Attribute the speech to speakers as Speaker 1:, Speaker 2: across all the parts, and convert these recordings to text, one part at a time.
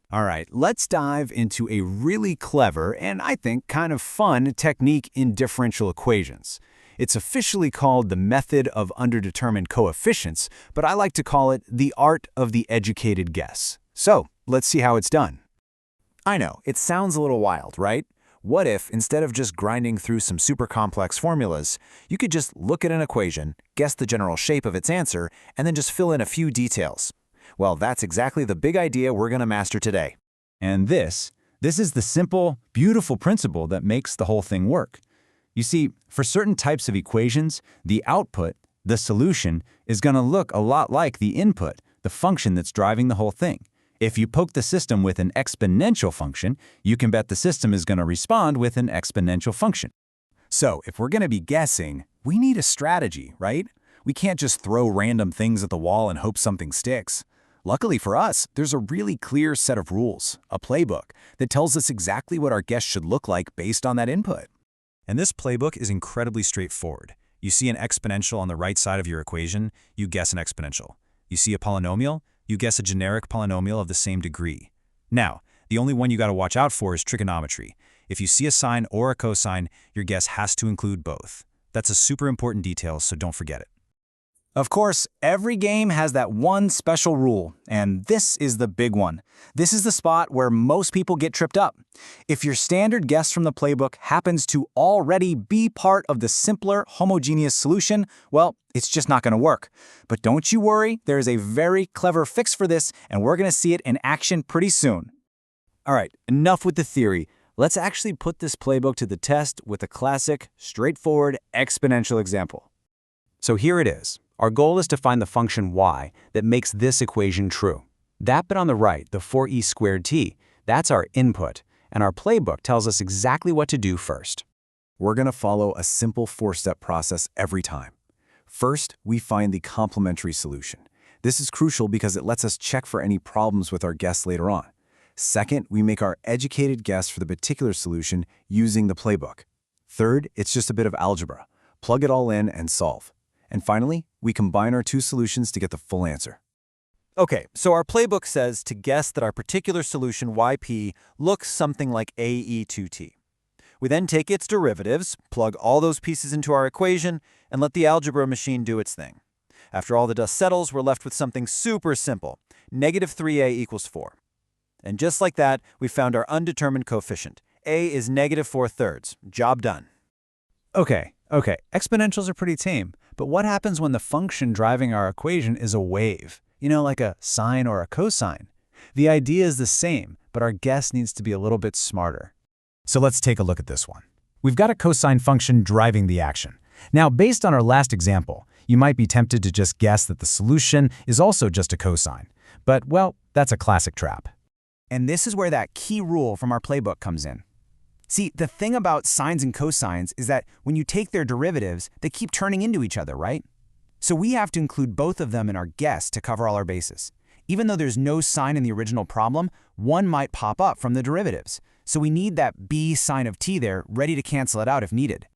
Speaker 1: All right, let's dive into a really clever and I think kind of fun technique in differential equations. It's officially called the method of underdetermined coefficients, but I like to call it the art of the educated guess. So, let's see how it's done.
Speaker 2: I know, it sounds a little wild, right? What if, instead of just grinding through some super complex formulas, you could just look at an equation, guess the general shape of its answer, and then just fill in a few details? Well, that's exactly the big idea we're going to master today.
Speaker 3: And this is the simple, beautiful principle that makes the whole thing work. You see, for certain types of equations, the output, the solution, is going to look a lot like the input, the function that's driving the whole thing. If you poke the system with an exponential function, you can bet the system is going to respond with an exponential function.
Speaker 1: So, if we're going to be guessing, we need a strategy, right? We can't just throw random things at the wall and hope something sticks. Luckily for us, there's a really clear set of rules, a playbook, that tells us exactly what our guess should look like based on that input.
Speaker 4: And this playbook is incredibly straightforward. You see an exponential on the right side of your equation, you guess an exponential. You see a polynomial, you guess a generic polynomial of the same degree. Now, the only one you got to watch out for is trigonometry. If you see a sine or a cosine, your guess has to include both. That's a super important detail, so don't forget it.
Speaker 2: Of course, every game has that one special rule, and this is the big one. This is the spot where most people get tripped up. If your standard guess from the playbook happens to already be part of the simpler, homogeneous solution, well, it's just not going to work. But don't you worry, there is a very clever fix for this, and we're going to see it in action pretty soon.
Speaker 1: All right, enough with the theory. Let's actually put this playbook to the test with a classic, straightforward exponential example. So here it is. Our goal is to find the function y that makes this equation true. That bit on the right, the 4e squared t, that's our input, and our playbook tells us exactly what to do first.
Speaker 2: We're going to follow a simple four-step process every time. First, we find the complementary solution. This is crucial because it lets us check for any problems with our guess later on. Second, we make our educated guess for the particular solution using the playbook. Third, it's just a bit of algebra. Plug it all in and solve. And finally, we combine our two solutions to get the full answer.
Speaker 5: Okay, so our playbook says to guess that our particular solution yp looks something like ae2t. We then take its derivatives, plug all those pieces into our equation, and let the algebra machine do its thing. After all the dust settles, we're left with something super simple. Negative 3a equals 4. And just like that, we found our undetermined coefficient. A is negative 4/3. Job done.
Speaker 3: Okay, exponentials are pretty tame, but what happens when the function driving our equation is a wave? You know, like a sine or a cosine. The idea is the same, but our guess needs to be a little bit smarter. So let's take a look at this one. We've got a cosine function driving the action. Now, based on our last example, you might be tempted to just guess that the solution is also just a cosine. But, well, that's a classic trap.
Speaker 2: And this is where that key rule from our playbook comes in. See, the thing about sines and cosines is that when you take their derivatives, they keep turning into each other, right? So we have to include both of them in our guess to cover all our bases. Even though there's no sine in the original problem, one might pop up from the derivatives. So we need that b sine of t there ready to cancel it out if needed.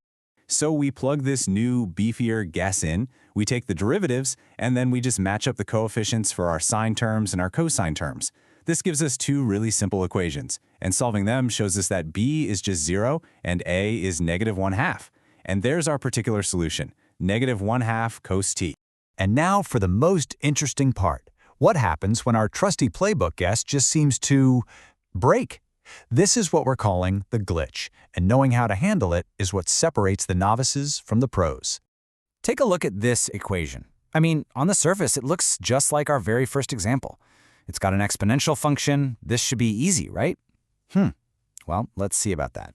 Speaker 1: So we plug this new, beefier guess in, we take the derivatives, and then we just match up the coefficients for our sine terms and our cosine terms. This gives us two really simple equations, and solving them shows us that b is just 0 and a is negative 1/2. And there's our particular solution, negative 1/2 cos t.
Speaker 3: And now for the most interesting part. What happens when our trusty playbook guess just seems to break? This is what we're calling the glitch, and knowing how to handle it is what separates the novices from the pros.
Speaker 2: Take a look at this equation. I mean, on the surface, it looks just like our very first example. It's got an exponential function. This should be easy, right? Well, let's see about that.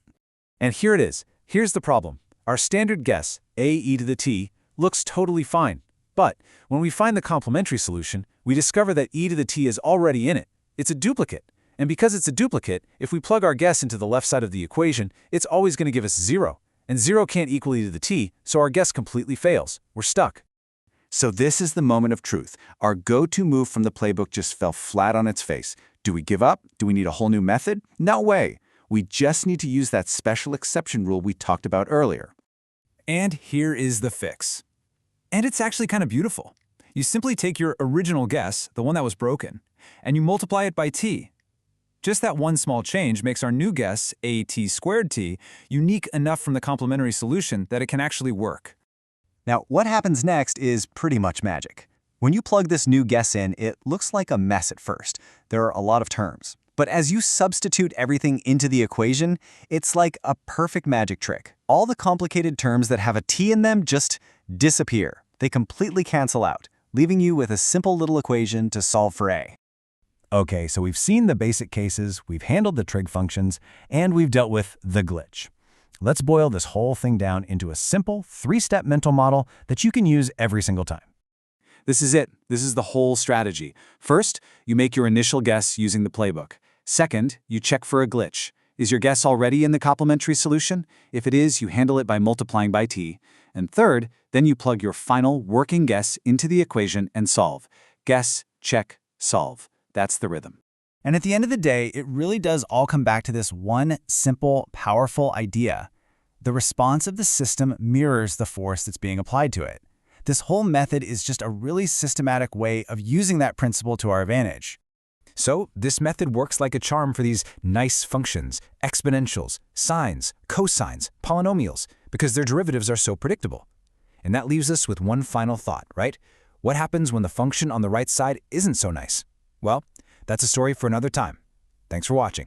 Speaker 1: And here it is. Here's the problem. Our standard guess, ae to the t, looks totally fine. But when we find the complementary solution, we discover that e to the t is already in it. It's a duplicate. And because it's a duplicate, if we plug our guess into the left side of the equation, it's always going to give us 0. And 0 can't equal e to the t, so our guess completely fails. We're stuck.
Speaker 2: So this is the moment of truth. Our go-to move from the playbook just fell flat on its face. Do we give up? Do we need a whole new method? No way. We just need to use that special exception rule we talked about earlier.
Speaker 1: And here is the fix. And it's actually kind of beautiful. You simply take your original guess, the one that was broken, and you multiply it by t.
Speaker 4: Just that one small change makes our new guess, AT²t, unique enough from the complementary solution that it can actually work.
Speaker 5: Now, what happens next is pretty much magic. When you plug this new guess in, it looks like a mess at first. There are a lot of terms. But as you substitute everything into the equation, it's like a perfect magic trick. All the complicated terms that have a t in them just disappear. They completely cancel out, leaving you with a simple little equation to solve for A.
Speaker 3: Okay, so we've seen the basic cases, we've handled the trig functions, and we've dealt with the glitch. Let's boil this whole thing down into a simple, three-step mental model that you can use every single time.
Speaker 1: This is it. This is the whole strategy. First, you make your initial guess using the playbook. Second, you check for a glitch. Is your guess already in the complementary solution? If it is, you handle it by multiplying by t. And third, then you plug your final working guess into the equation and solve. Guess, check, solve. That's the rhythm.
Speaker 3: And at the end of the day, it really does all come back to this one simple, powerful idea. The response of the system mirrors the force that's being applied to it. This whole method is just a really systematic way of using that principle to our advantage.
Speaker 4: So this method works like a charm for these nice functions, exponentials, sines, cosines, polynomials, because their derivatives are so predictable. And that leaves us with one final thought, right? What happens when the function on the right side isn't so nice? Well, that's a story for another time. Thanks for watching.